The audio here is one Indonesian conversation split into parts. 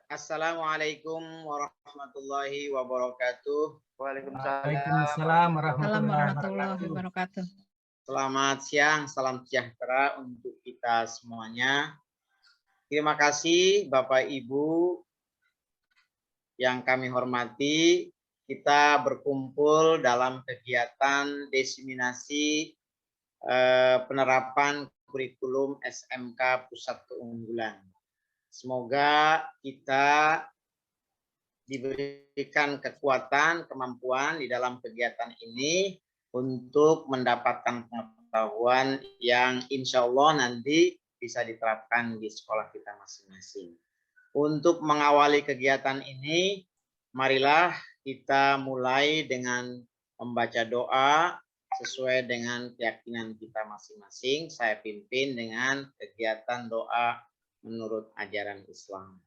Assalamualaikum warahmatullahi wabarakatuh. Waalaikumsalam warahmatullahi wabarakatuh. Selamat siang, salam sejahtera untuk kita semuanya. Terima kasih Bapak Ibu yang kami hormati. Kita berkumpul dalam kegiatan diseminasi penerapan kurikulum SMK Pusat Keunggulan. Semoga kita diberikan kekuatan, kemampuan di dalam kegiatan ini untuk mendapatkan pengetahuan yang insya Allah nanti bisa diterapkan di sekolah kita masing-masing. Untuk mengawali kegiatan ini, marilah kita mulai dengan membaca doa sesuai dengan keyakinan kita masing-masing. Saya pimpin dengan kegiatan doa menurut ajaran Islam.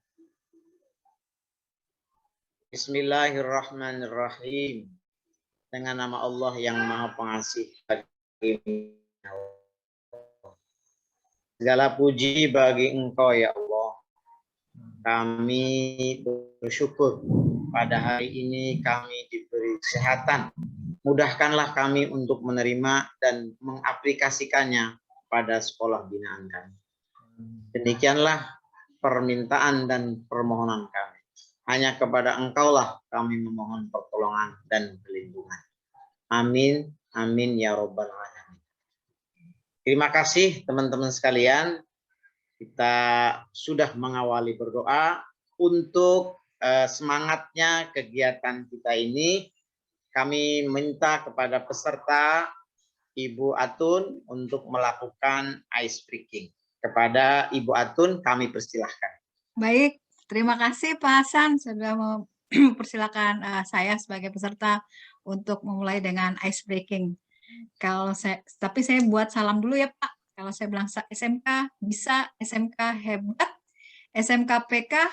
Bismillahirrahmanirrahim. Dengan nama Allah yang Maha Pengasih. Segala puji bagi Engkau ya Allah. Kami bersyukur pada hari ini kami diberi kesehatan. Mudahkanlah kami untuk menerima dan mengaplikasikannya pada sekolah binaan kami. Demikianlah permintaan dan permohonan kami. Hanya kepada Engkaulah kami memohon pertolongan dan perlindungan. Amin, amin ya robbal alamin. Terima kasih teman-teman sekalian. Kita sudah mengawali berdoa. Untuk semangatnya kegiatan kita ini, kami minta kepada peserta Ibu Atun untuk melakukan ice breaking. Kepada Ibu Atun kami persilahkan. Baik, terima kasih Pak Hasan sudah mempersilakan saya sebagai peserta untuk memulai dengan ice breaking. Tapi saya buat salam dulu ya Pak. Kalau saya bilang SMK bisa, SMK hebat, SMK PK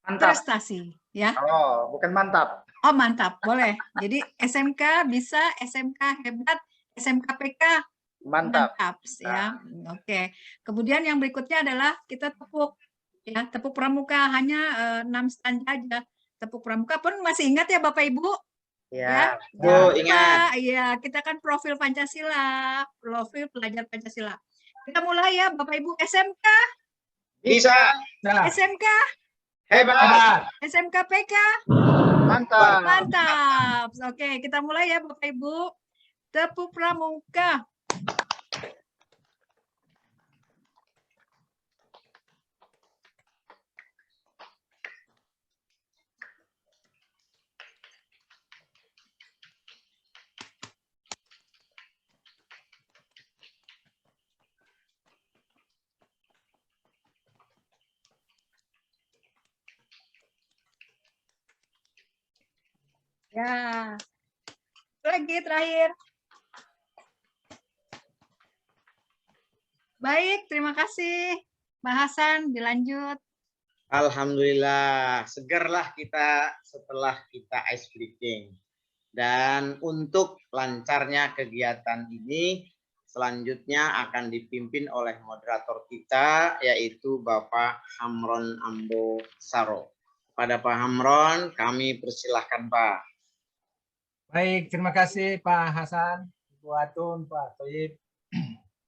Mantap. prestasi, ya. Oh, bukan mantap. Oh mantap, boleh. Jadi SMK bisa, SMK hebat, SMK PK Mantap. ya. Oke. Kemudian yang berikutnya adalah kita tepuk ya, tepuk pramuka hanya 6 stanza aja. Tepuk pramuka pun masih ingat ya Bapak Ibu? Ya, ingat. Iya, kita kan profil Pancasila, profil pelajar Pancasila. Kita mulai ya Bapak Ibu. SMK bisa. SMK Hebat. SMK PK Mantap. mantap. Oke, kita mulai ya Bapak Ibu. Tepuk pramuka. Ya. Lagi terakhir. Baik, terima kasih. Pak Hasan, dilanjut. Alhamdulillah, segerlah kita setelah kita ice breaking. Dan untuk lancarnya kegiatan ini, selanjutnya akan dipimpin oleh moderator kita, yaitu Bapak Hamron Ambo Saro. Pada Pak Hamron, kami persilahkan Pak. Baik, terima kasih Pak Hasan, Bu Atun, Pak Toyib.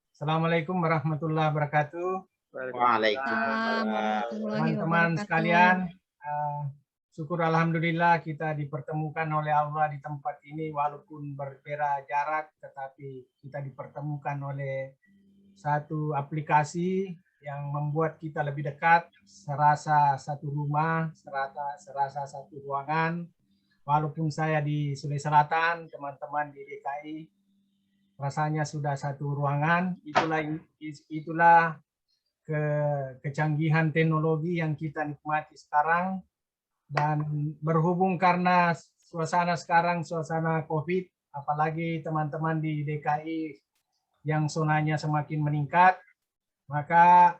Assalamualaikum warahmatullahi wabarakatuh. Waalaikumsalam. Teman-teman sekalian, syukur alhamdulillah kita dipertemukan oleh Allah di tempat ini walaupun berbeda jarak, tetapi kita dipertemukan oleh satu aplikasi yang membuat kita lebih dekat, serasa satu rumah, serasa satu ruangan. Walaupun saya di Sulawesi Selatan, teman-teman di DKI rasanya sudah satu ruangan. Itulah kecanggihan teknologi yang kita nikmati sekarang. Dan berhubung karena suasana sekarang suasana COVID, apalagi teman-teman di DKI yang zonanya semakin meningkat, maka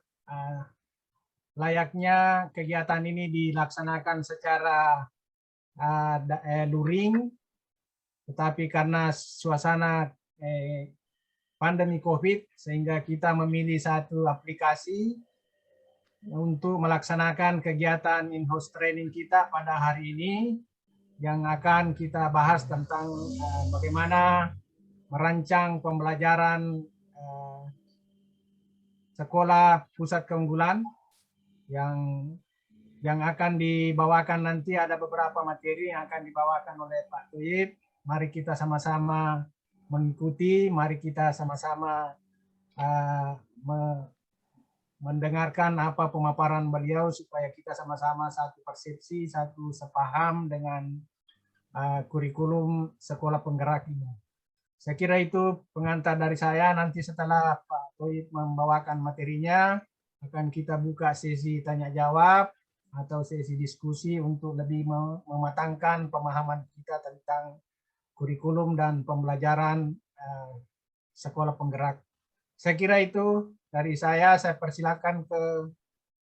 layaknya kegiatan ini dilaksanakan secara luring, tetapi karena suasana pandemi COVID sehingga kita memilih satu aplikasi untuk melaksanakan kegiatan in-house training kita pada hari ini yang akan kita bahas tentang bagaimana merancang pembelajaran sekolah pusat keunggulan yang akan dibawakan nanti. Ada beberapa materi yang akan dibawakan oleh Pak Toyib. Mari kita sama-sama mengikuti, mari kita sama-sama mendengarkan apa pemaparan beliau supaya kita sama-sama satu persepsi, satu sepaham dengan kurikulum sekolah penggerak ini. Saya kira itu pengantar dari saya. Nanti setelah Pak Toyib membawakan materinya, akan kita buka sesi tanya jawab atau sesi diskusi untuk lebih mematangkan pemahaman kita tentang kurikulum dan pembelajaran sekolah penggerak. Saya kira itu dari saya persilakan ke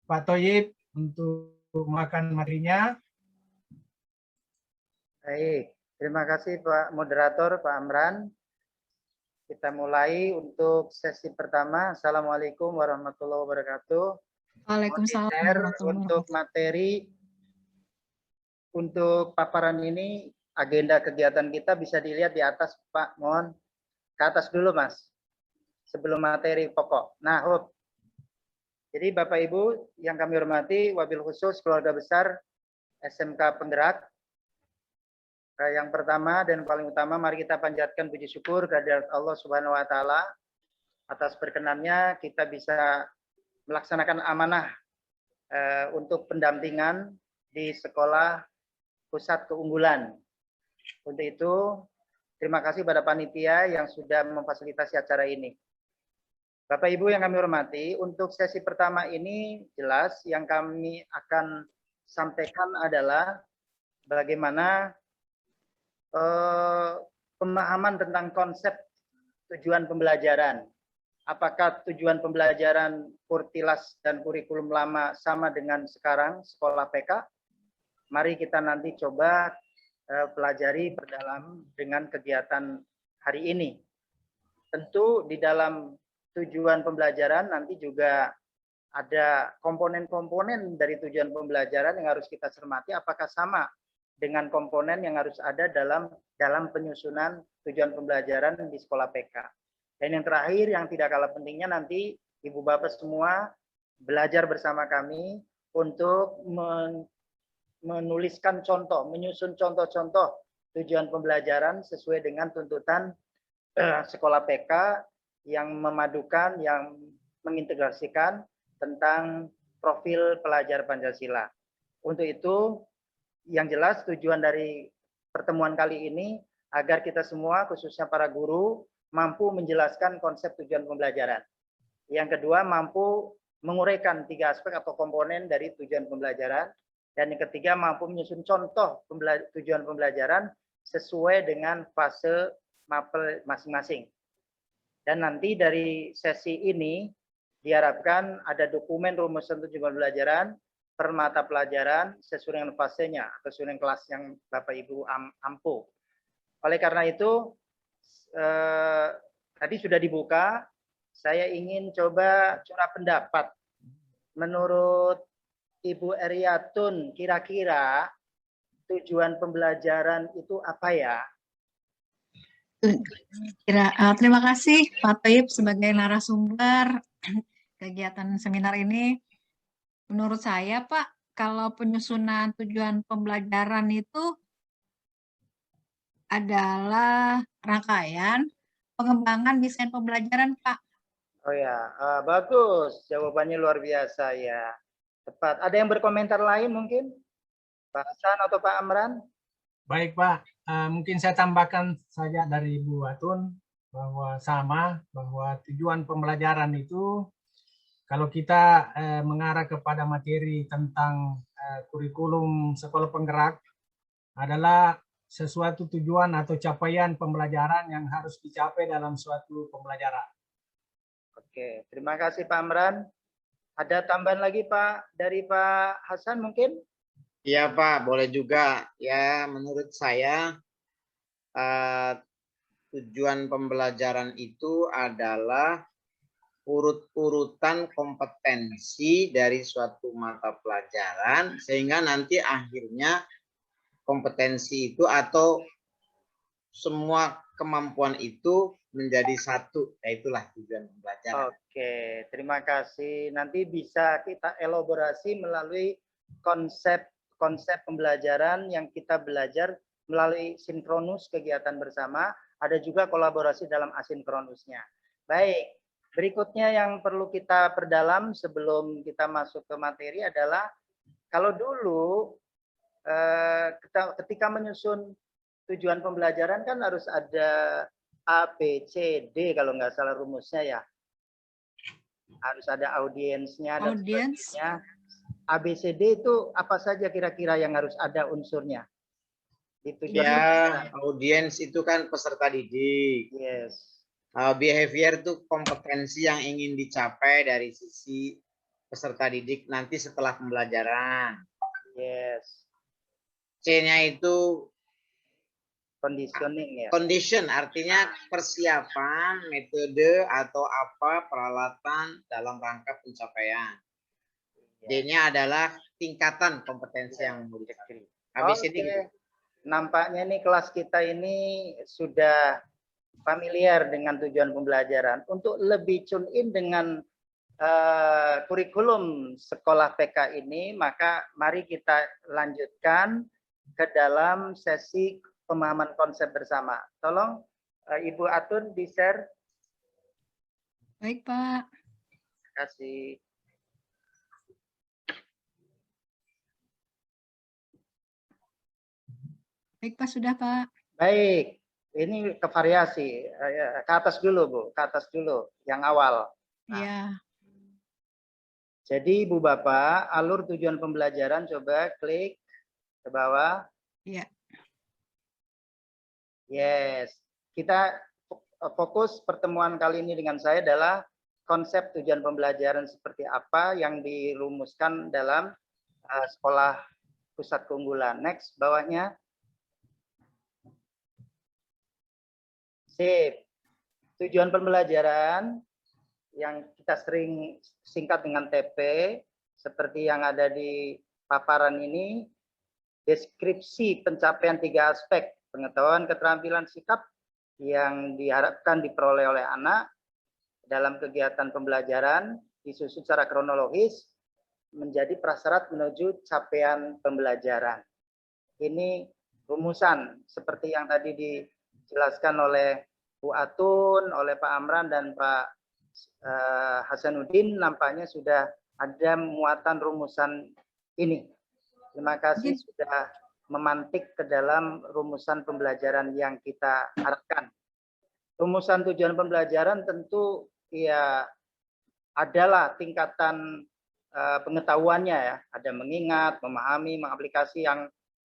Pak Toyib untuk makan materinya. Baik, terima kasih Pak Moderator, Pak Amran. Kita mulai untuk sesi pertama. Assalamualaikum warahmatullahi wabarakatuh. Waalaikumsalam Untuk materi, untuk paparan ini, agenda kegiatan kita bisa dilihat di atas, Pak. Mohon ke atas dulu, Mas. Sebelum materi pokok. Nah, jadi Bapak Ibu yang kami hormati, wabil khusus keluarga besar SMK Penggerak. Yang pertama dan paling utama, mari kita panjatkan puji syukur kehadirat Allah Subhanahu wa Ta'ala atas perkenannya kita bisa melaksanakan amanah untuk pendampingan di sekolah pusat keunggulan. Untuk itu, terima kasih pada panitia yang sudah memfasilitasi acara ini. Bapak Ibu yang kami hormati, untuk sesi pertama ini jelas yang kami akan sampaikan adalah bagaimana pemahaman tentang konsep tujuan pembelajaran. Apakah tujuan pembelajaran Kurtilas dan kurikulum lama sama dengan sekarang sekolah PK? Mari kita nanti coba pelajari perdalam dengan kegiatan hari ini. Tentu di dalam tujuan pembelajaran nanti juga ada komponen-komponen dari tujuan pembelajaran yang harus kita cermati apakah sama dengan komponen yang harus ada dalam penyusunan tujuan pembelajaran di sekolah PK. Dan yang terakhir yang tidak kalah pentingnya nanti Ibu Bapak semua belajar bersama kami untuk menuliskan contoh, menyusun contoh-contoh tujuan pembelajaran sesuai dengan tuntutan sekolah PK yang memadukan, yang mengintegrasikan tentang profil pelajar Pancasila. Untuk itu, yang jelas tujuan dari pertemuan kali ini agar kita semua, khususnya para guru, mampu menjelaskan konsep tujuan pembelajaran. Yang kedua, mampu menguraikan 3 aspek atau komponen dari tujuan pembelajaran. Dan yang ketiga, mampu menyusun contoh tujuan pembelajaran sesuai dengan fase mapel masing-masing. Dan nanti dari sesi ini diharapkan ada dokumen rumusan tujuan pembelajaran per mata pelajaran sesuai dengan fasenya atau sesuai dengan kelas yang Bapak Ibu ampuh. Oleh karena itu, tadi sudah dibuka, saya ingin coba curah pendapat. Menurut Ibu Eryatun, kira-kira tujuan pembelajaran itu apa ya? Terima kasih Pak Toyib sebagai narasumber kegiatan seminar ini. Menurut saya Pak, kalau penyusunan tujuan pembelajaran itu adalah rangkaian pengembangan desain pembelajaran Pak. Oh ya, bagus. Jawabannya luar biasa ya. Tepat. Ada yang berkomentar lain mungkin? Pak Hasan atau Pak Amran? Baik Pak, mungkin saya tambahkan saja dari Bu Atun bahwa bahwa tujuan pembelajaran itu kalau kita mengarah kepada materi tentang kurikulum sekolah penggerak adalah sesuatu tujuan atau capaian pembelajaran yang harus dicapai dalam suatu pembelajaran. Oke, terima kasih Pak Amran. Ada tambahan lagi Pak dari Pak Hasan mungkin? Iya Pak, boleh juga. Ya, menurut saya tujuan pembelajaran itu adalah urut-urutan kompetensi dari suatu mata pelajaran sehingga nanti akhirnya kompetensi itu atau semua kemampuan itu menjadi satu, yaitulah tujuan pembelajaran. Oke, terima kasih. Nanti bisa kita elaborasi melalui konsep pembelajaran yang kita belajar melalui sinkronus kegiatan bersama, ada juga kolaborasi dalam asinkronusnya. Baik, berikutnya yang perlu kita perdalam sebelum kita masuk ke materi adalah kalau dulu ketika menyusun tujuan pembelajaran kan harus ada A, B, C, D kalau nggak salah rumusnya ya. Harus ada audiensnya dan sebagainya. A, B, C, D itu apa saja kira-kira yang harus ada unsurnya? Di tujuan ya, audiens itu kan peserta didik. Yes. Behavior itu kompetensi yang ingin dicapai dari sisi peserta didik nanti setelah pembelajaran. Yes. C-nya itu conditioning ya. Condition artinya persiapan, metode atau apa peralatan dalam rangka pencapaian. D-nya adalah tingkatan kompetensi yang mau dicapai. Habis ini gitu. Nampaknya nih kelas kita ini sudah familiar dengan tujuan pembelajaran. Untuk lebih tune in dengan kurikulum sekolah PK ini, maka mari kita lanjutkan ke dalam sesi pemahaman konsep bersama. Tolong Ibu Atun di-share. Baik, Pak. Terima kasih. Baik, Pak, sudah, Pak. Baik, ini ke variasi. Ke atas dulu, Bu. Ke atas dulu, yang awal. Iya. Jadi, Ibu Bapak, alur tujuan pembelajaran coba klik ke bawah. Iya. Yes, kita fokus pertemuan kali ini dengan saya adalah konsep tujuan pembelajaran seperti apa yang dirumuskan dalam sekolah pusat keunggulan. Next, bawahnya. Sip. Tujuan pembelajaran yang kita sering singkat dengan TP, seperti yang ada di paparan ini, deskripsi pencapaian 3 aspek. Pengetahuan, keterampilan, sikap yang diharapkan diperoleh oleh anak dalam kegiatan pembelajaran disusun secara kronologis menjadi prasyarat menuju capaian pembelajaran. Ini rumusan seperti yang tadi dijelaskan oleh Bu Atun, oleh Pak Amran dan Pak Hasanuddin, nampaknya sudah ada muatan rumusan ini. Terima kasih sudah memantik ke dalam rumusan pembelajaran yang kita harapkan. Rumusan tujuan pembelajaran tentu ya adalah tingkatan pengetahuannya ya. Ada mengingat, memahami, mengaplikasi yang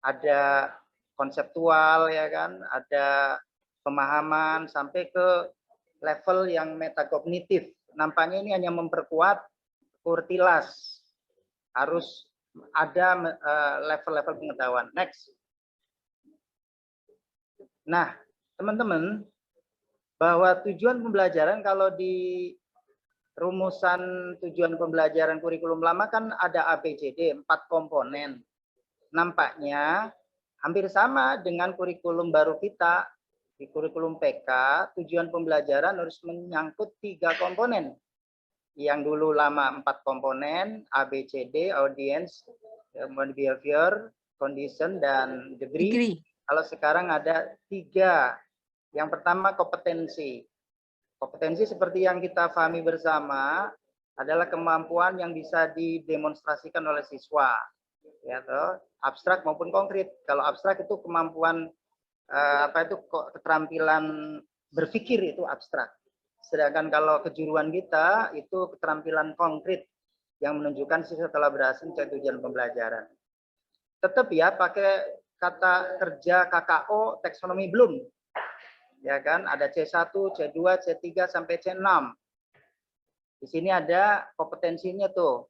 ada konseptual ya kan, ada pemahaman sampai ke level yang metakognitif. Nampaknya ini hanya memperkuat kurtilas. Harus ada level-level pengetahuan. Next. Nah, teman-teman, bahwa tujuan pembelajaran kalau di rumusan tujuan pembelajaran kurikulum lama kan ada ABCD, 4 komponen. Nampaknya hampir sama dengan kurikulum baru kita. Di kurikulum PK, tujuan pembelajaran harus menyangkut 3 komponen. Yang dulu lama 4 komponen, ABCD, audience, behavior, condition, dan degree. Kalau sekarang ada 3. Yang pertama kompetensi. Kompetensi seperti yang kita pahami bersama adalah kemampuan yang bisa didemonstrasikan oleh siswa. Ya, toh, abstrak maupun konkret. Kalau abstrak itu kemampuan keterampilan berpikir itu abstrak. Sedangkan kalau kejuruan kita itu keterampilan konkret yang menunjukkan siswa telah berhasil mencapai tujuan pembelajaran. Tetap ya pakai kata kerja KKO taksonomi belum. Ya kan, ada C1, C2, C3 sampai C6. Di sini ada kompetensinya tuh.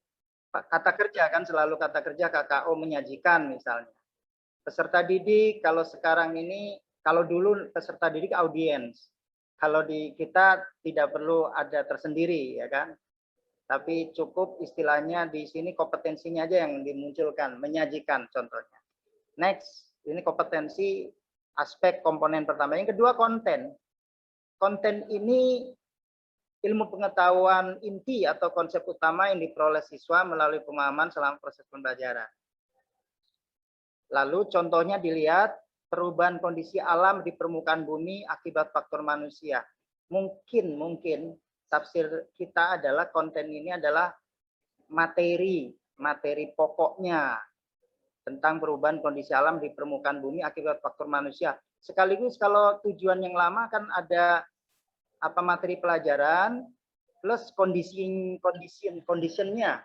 Kata kerja kan selalu kata kerja KKO menyajikan misalnya. Peserta didik kalau sekarang ini, kalau dulu peserta didik audiens. Kalau di kita tidak perlu ada tersendiri, ya kan? Tapi cukup istilahnya di sini kompetensinya aja yang dimunculkan, menyajikan contohnya. Next, ini kompetensi aspek komponen pertama. Yang kedua konten. Konten ini ilmu pengetahuan inti atau konsep utama yang diperoleh siswa melalui pemahaman selama proses pembelajaran. Lalu contohnya dilihat perubahan kondisi alam di permukaan bumi akibat faktor manusia. Mungkin tafsir kita adalah konten ini adalah materi pokoknya tentang perubahan kondisi alam di permukaan bumi akibat faktor manusia. Sekaligus kalau tujuan yang lama kan ada apa materi pelajaran plus conditionnya.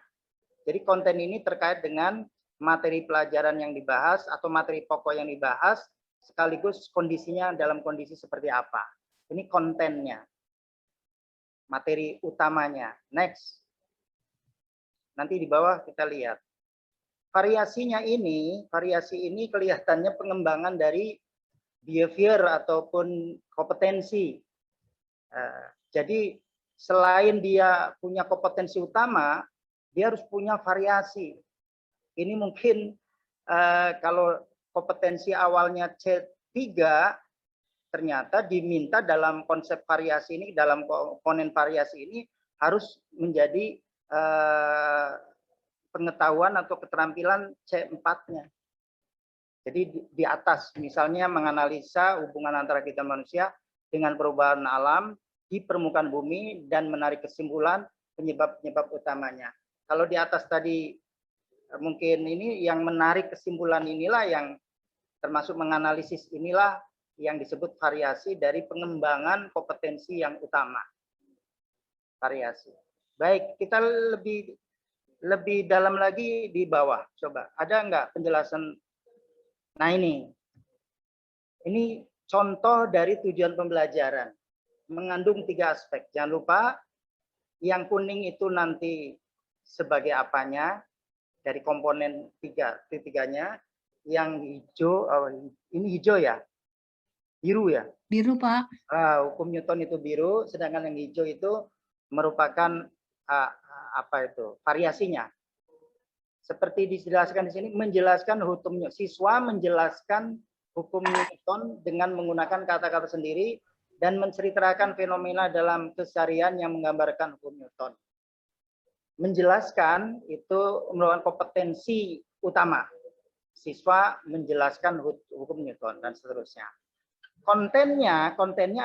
Jadi konten ini terkait dengan materi pelajaran yang dibahas atau materi pokok yang dibahas sekaligus kondisinya dalam kondisi seperti apa. Ini kontennya. Materi utamanya. Next. Nanti di bawah kita lihat. Variasi ini kelihatannya pengembangan dari behavior ataupun kompetensi. Jadi selain dia punya kompetensi utama, dia harus punya variasi. Ini mungkin kalau kompetensi awalnya C3, ternyata diminta dalam konsep variasi ini, dalam komponen variasi ini harus menjadi pengetahuan atau keterampilan C4-nya. Jadi di atas, misalnya menganalisa hubungan antara kita manusia dengan perubahan alam di permukaan bumi dan menarik kesimpulan penyebab-penyebab utamanya. Kalau di atas tadi mungkin ini yang menarik kesimpulan inilah yang termasuk menganalisis inilah yang disebut variasi dari pengembangan kompetensi yang utama. Variasi. Baik, kita lebih dalam lagi di bawah. Coba, ada enggak penjelasan? Nah ini contoh dari tujuan pembelajaran. Mengandung 3 aspek. Jangan lupa, yang kuning itu nanti sebagai apanya, dari komponen tiga-tiganya, yang hijau, ini hijau ya? Biru ya? Biru, Pak. Hukum Newton itu biru, sedangkan yang hijau itu merupakan variasinya. Seperti dijelaskan di sini, menjelaskan hukum Newton. Siswa menjelaskan hukum Newton dengan menggunakan kata-kata sendiri dan menceritakan fenomena dalam keseharian yang menggambarkan hukum Newton. Menjelaskan itu merupakan kompetensi utama. Siswa menjelaskan hukum Newton dan seterusnya. Kontennya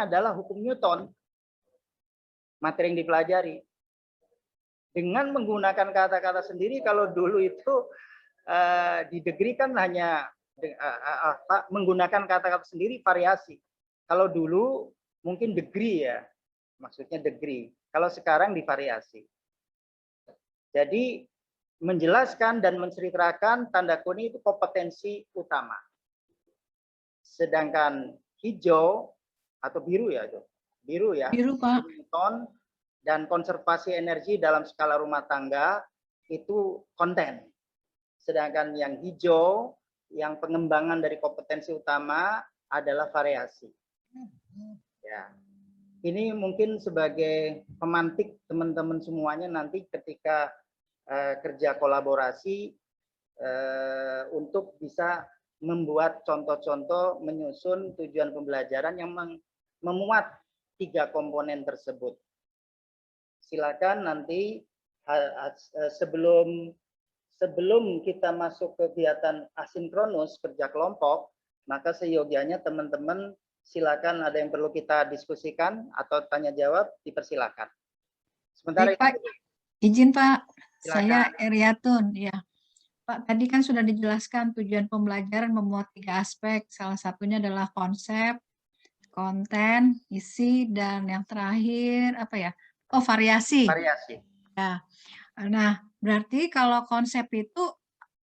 adalah hukum Newton. Materi yang dipelajari. Dengan menggunakan kata-kata sendiri, kalau dulu itu di degree kan hanya menggunakan kata-kata sendiri variasi. Kalau dulu mungkin degree ya, maksudnya degree. Kalau sekarang divariasi. Jadi menjelaskan dan menceritakan tanda kuning itu kompetensi utama. Sedangkan hijau atau biru ya, biru ya. Biru, Pak. Dan konservasi energi dalam skala rumah tangga itu konten. Sedangkan yang hijau, yang pengembangan dari kompetensi utama adalah variasi. Ya. Ini mungkin sebagai pemantik teman-teman semuanya nanti ketika kerja kolaborasi untuk bisa membuat contoh-contoh menyusun tujuan pembelajaran yang memuat 3 komponen tersebut. Silakan nanti sebelum kita masuk kegiatan asinkronus kerja kelompok, maka seyogianya teman-teman silakan ada yang perlu kita diskusikan atau tanya jawab, dipersilakan. Sementara Baik, Pak. Izin Pak, silakan. Saya Eriatun. Ya, Pak, tadi kan sudah dijelaskan tujuan pembelajaran memuat 3 aspek. Salah satunya adalah konsep, konten, isi, dan yang terakhir apa ya? Oh, variasi. Variasi. Ya. Nah, berarti kalau konsep itu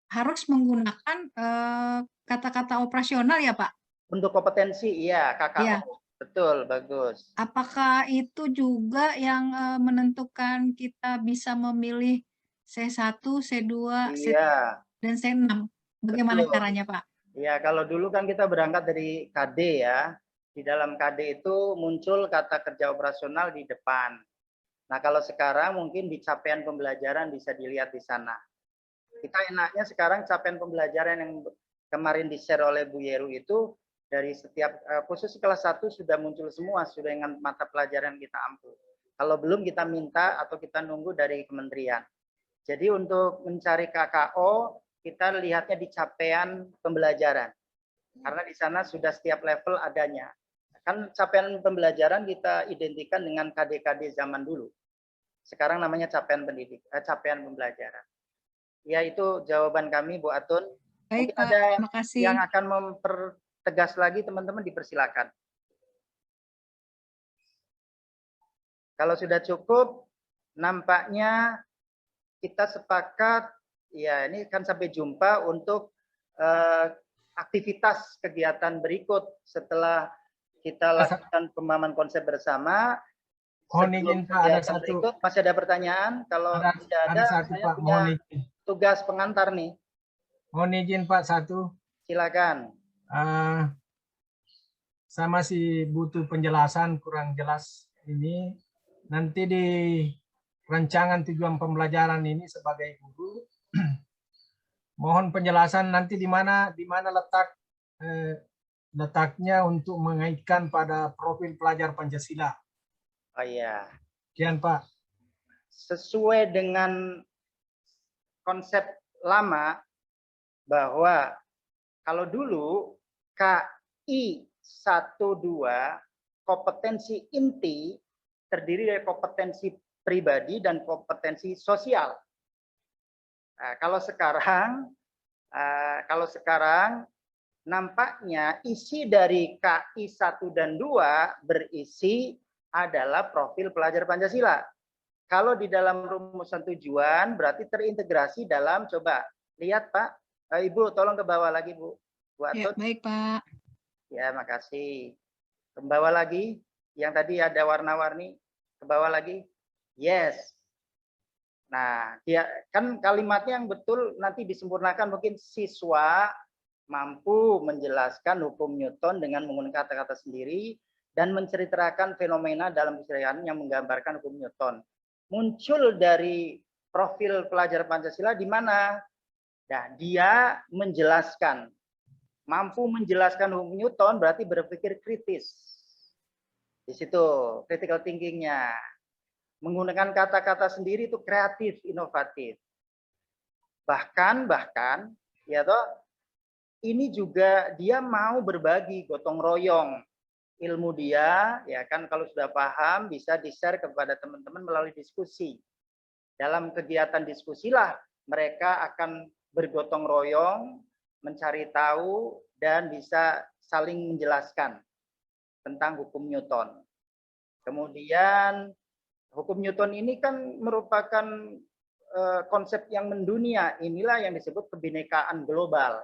harus menggunakan kata-kata operasional ya, Pak? Untuk kompetensi, iya, KKO. Iya. Betul, bagus. Apakah itu juga yang menentukan kita bisa memilih C1, C2, Iya. dan C6? Bagaimana Betul. caranya, Pak? Iya, kalau dulu kan kita berangkat dari KD ya. Di dalam KD itu muncul kata kerja operasional di depan. Nah, kalau sekarang mungkin di capaian pembelajaran bisa dilihat di sana. Kita enaknya sekarang capaian pembelajaran yang kemarin di-share oleh Bu Yeru itu dari setiap khusus kelas 1 sudah muncul semua, sudah dengan mata pelajaran kita ampu. Kalau belum kita minta atau kita nunggu dari kementerian. Jadi untuk mencari KKO, kita lihatnya di capaian pembelajaran. Karena di sana sudah setiap level adanya. Kan capaian pembelajaran kita identikan dengan KD-KD zaman dulu. Sekarang namanya capaian capaian pembelajaran. Ya, itu jawaban kami, Bu Atun. Baik, Mungkin Pak. ada Terima kasih. yang akan mempertegas lagi, teman-teman dipersilakan. Kalau sudah cukup, nampaknya kita sepakat, ya ini kan sampai jumpa untuk aktivitas kegiatan berikut setelah kita lakukan pemahaman konsep bersama. Mohon izin Pak, ada satu. Berikut, masih ada pertanyaan? Kalau tidak ada, satu saya Pak, punya mohon izin. tugas pengantar nih. Mohon izin Pak, satu. Silakan. Saya masih butuh penjelasan, kurang jelas ini. Nanti di rancangan tujuan pembelajaran ini sebagai guru, mohon penjelasan nanti di mana letaknya untuk mengaitkan pada profil pelajar Pancasila. Oh iya. Sekian Pak. Sesuai dengan konsep lama bahwa kalau dulu KI 12 kompetensi inti terdiri dari kompetensi pribadi dan kompetensi sosial. Nah, kalau sekarang nampaknya isi dari KI 1 dan 2 berisi adalah profil pelajar Pancasila. Kalau di dalam rumusan tujuan berarti terintegrasi dalam, coba lihat Pak, Ibu tolong ke bawah lagi Bu. Ya, baik Pak. Ya, makasih. Ke bawah lagi, yang tadi ada warna-warni, ke bawah lagi. Yes. Nah, dia kan kalimatnya yang betul nanti disempurnakan, mungkin siswa mampu menjelaskan hukum Newton dengan menggunakan kata-kata sendiri dan menceritakan fenomena dalam keseharian yang menggambarkan hukum Newton. Muncul dari profil pelajar Pancasila di mana? Nah, dia menjelaskan, mampu menjelaskan hukum Newton berarti berpikir kritis. Di situ critical thinking-nya. Menggunakan kata-kata sendiri itu kreatif, inovatif. Bahkan ya toh, ini juga dia mau berbagi, gotong royong ilmu dia, ya kan, kalau sudah paham bisa di-share kepada teman-teman melalui diskusi. Dalam kegiatan diskusilah mereka akan bergotong royong, mencari tahu, dan bisa saling menjelaskan tentang hukum Newton. Kemudian hukum Newton ini kan merupakan konsep yang mendunia. Inilah yang disebut kebinekaan global.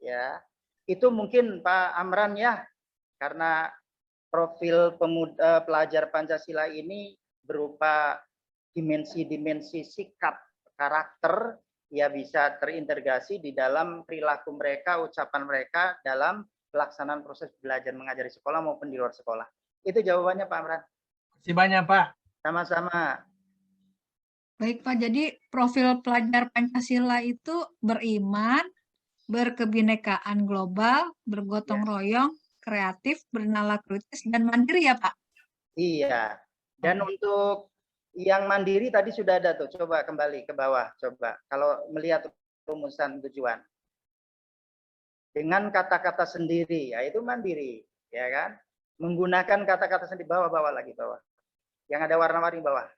Ya, itu mungkin Pak Amran ya, karena profil pelajar Pancasila ini berupa dimensi-dimensi sikap, karakter, ya bisa terintegrasi di dalam perilaku mereka, ucapan mereka dalam pelaksanaan proses belajar mengajar di sekolah maupun di luar sekolah. Itu jawabannya Pak Amran. Terima kasih banyak Pak. Sama-sama. Baik Pak, jadi profil pelajar Pancasila itu beriman, berkebinekaan global, bergotong royong, kreatif, bernalar kritis, dan mandiri ya Pak? Iya. Dan untuk yang mandiri tadi sudah ada tuh. Coba kembali ke bawah. Coba kalau melihat rumusan tujuan. Dengan kata-kata sendiri, yaitu mandiri. Ya kan? Menggunakan kata-kata sendiri. Bawah lagi, bawah. Yang ada warna-warni bawah.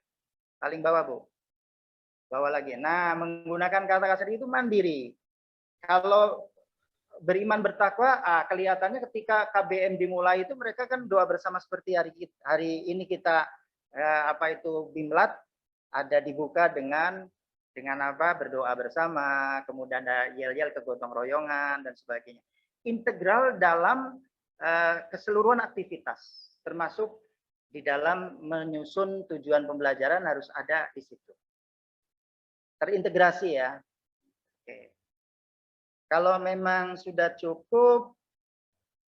Paling bawah, Bu. Bawah lagi. Nah, menggunakan kata-kata sendiri itu mandiri. Kalau beriman bertakwa, kelihatannya ketika KBM dimulai itu mereka kan doa bersama seperti hari ini kita Bimlat, ada dibuka dengan apa, berdoa bersama, kemudian ada yel-yel kegotong royongan dan sebagainya. Integral dalam keseluruhan aktivitas, termasuk di dalam menyusun tujuan pembelajaran harus ada di situ. Terintegrasi ya. Oke. Kalau memang sudah cukup,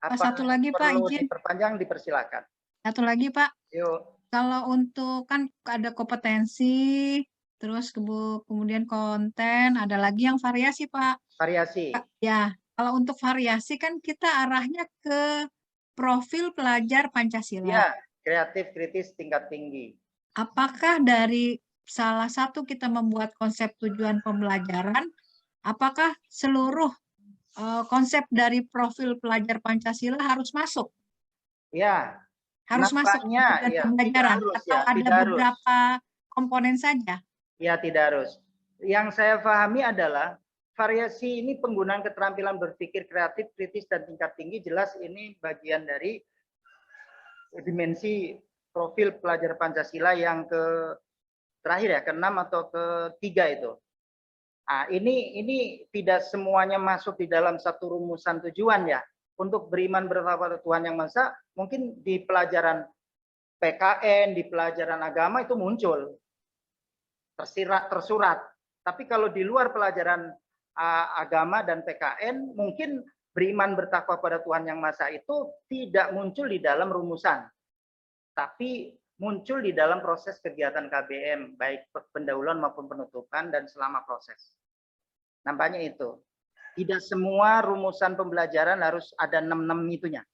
Pak, Apa satu lagi Pak, perlu izin. diperpanjang, dipersilakan. Satu lagi Pak, Yuk. kalau untuk kan ada kompetensi, terus kemudian konten, ada lagi yang variasi Pak. Variasi. Ya, kalau untuk variasi kan kita arahnya ke profil pelajar Pancasila. Ya, kreatif kritis tingkat tinggi. Apakah dari salah satu kita membuat konsep tujuan pembelajaran, apakah seluruh konsep dari profil pelajar Pancasila harus masuk? Ya, Harus masuk ke nampaknya tujuan ya, pembelajaran tidak harus atau ya, ada tidak harus. beberapa komponen saja? Ya, tidak harus. Yang saya pahami adalah variasi ini penggunaan keterampilan berpikir kreatif, kritis, dan tingkat tinggi. Jelas ini bagian dari dimensi profil pelajar Pancasila yang terakhir ya, ke-6 atau ke-3 itu. Nah, ini tidak semuanya masuk di dalam satu rumusan tujuan ya. Untuk beriman bertakwa Tuhan Yang Maha Esa, mungkin di pelajaran PKN, di pelajaran agama itu muncul tersurat. Tapi kalau di luar pelajaran agama dan PKN, mungkin beriman bertakwa pada Tuhan Yang Maha Esa itu tidak muncul di dalam rumusan, tapi muncul di dalam proses kegiatan KBM, baik pendahuluan maupun penutupan dan selama proses. Nampaknya itu. Tidak semua rumusan pembelajaran harus ada 6 itunya.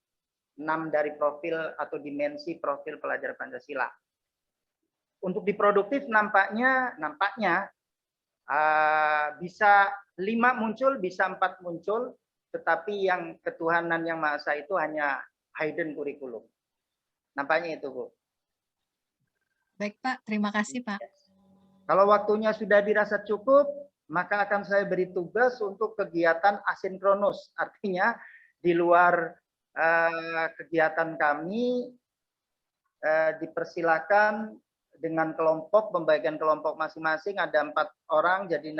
6 dari profil atau dimensi profil pelajar Pancasila. Untuk di produktif nampaknya bisa 5 muncul, bisa 4 muncul, tetapi yang ketuhanan Yang Maha Esa itu hanya hidden kurikulum. Nampaknya itu, Bu. Baik Pak, terima kasih Pak. Kalau waktunya sudah dirasa cukup, maka akan saya beri tugas untuk kegiatan asinkronus. Artinya di luar kegiatan kami dipersilakan dengan kelompok, pembagian kelompok masing-masing, ada 4 orang jadi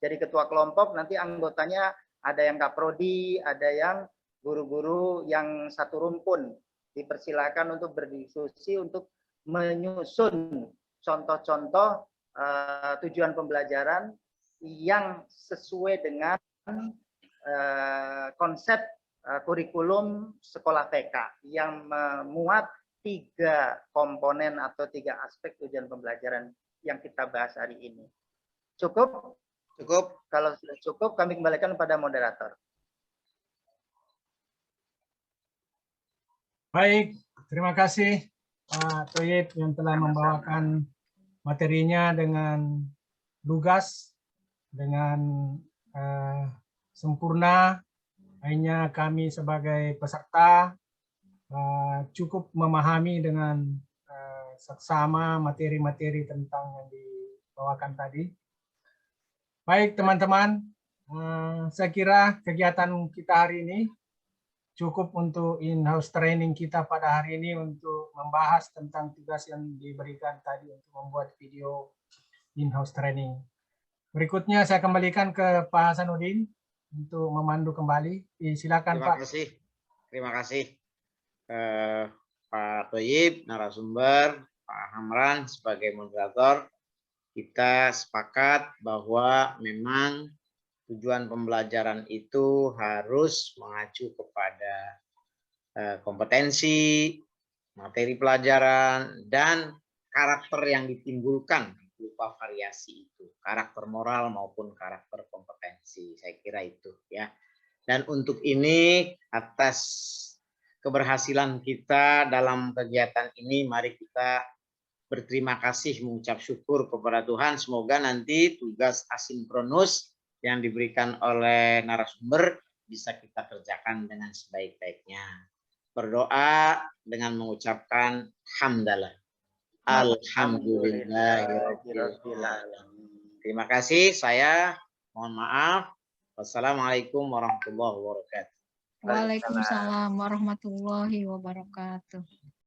jadi ketua kelompok, nanti anggotanya ada yang kaprodi, ada yang guru-guru yang satu rumpun. Dipersilakan untuk berdiskusi untuk menyusun contoh-contoh tujuan pembelajaran yang sesuai dengan konsep kurikulum sekolah TK yang memuat 3 komponen atau 3 aspek tujuan pembelajaran yang kita bahas hari ini. Cukup? Cukup. Kalau sudah cukup, kami kembalikan kepada moderator. Baik, terima kasih Pak Toyib yang telah membawakan materinya dengan lugas, dengan sempurna. Hanya kami sebagai peserta cukup memahami dengan seksama materi-materi tentang yang dibawakan tadi. Baik teman-teman, saya kira kegiatan kita hari ini cukup untuk in-house training kita pada hari ini untuk membahas tentang tugas yang diberikan tadi untuk membuat video in-house training. Berikutnya saya kembalikan ke Pak Hasanuddin untuk memandu kembali. Silakan Pak. Terima kasih Pak Toyib, narasumber, Pak Hamran sebagai moderator. Kita sepakat bahwa memang tujuan pembelajaran itu harus mengacu kepada kompetensi, materi pelajaran, dan karakter yang ditimbulkan berupa variasi itu, karakter moral maupun karakter kompetensi. Saya kira itu ya. Dan untuk ini, atas keberhasilan kita dalam kegiatan ini, mari kita berterima kasih, mengucap syukur kepada Tuhan. Semoga nanti tugas asinkronus yang diberikan oleh narasumber bisa kita kerjakan dengan sebaik-baiknya. Berdoa dengan mengucapkan hamdalah. Alhamdulillahirabbil alamin. Terima kasih. Saya mohon maaf. Wassalamualaikum warahmatullahi wabarakatuh. Waalaikumsalam warahmatullahi wabarakatuh.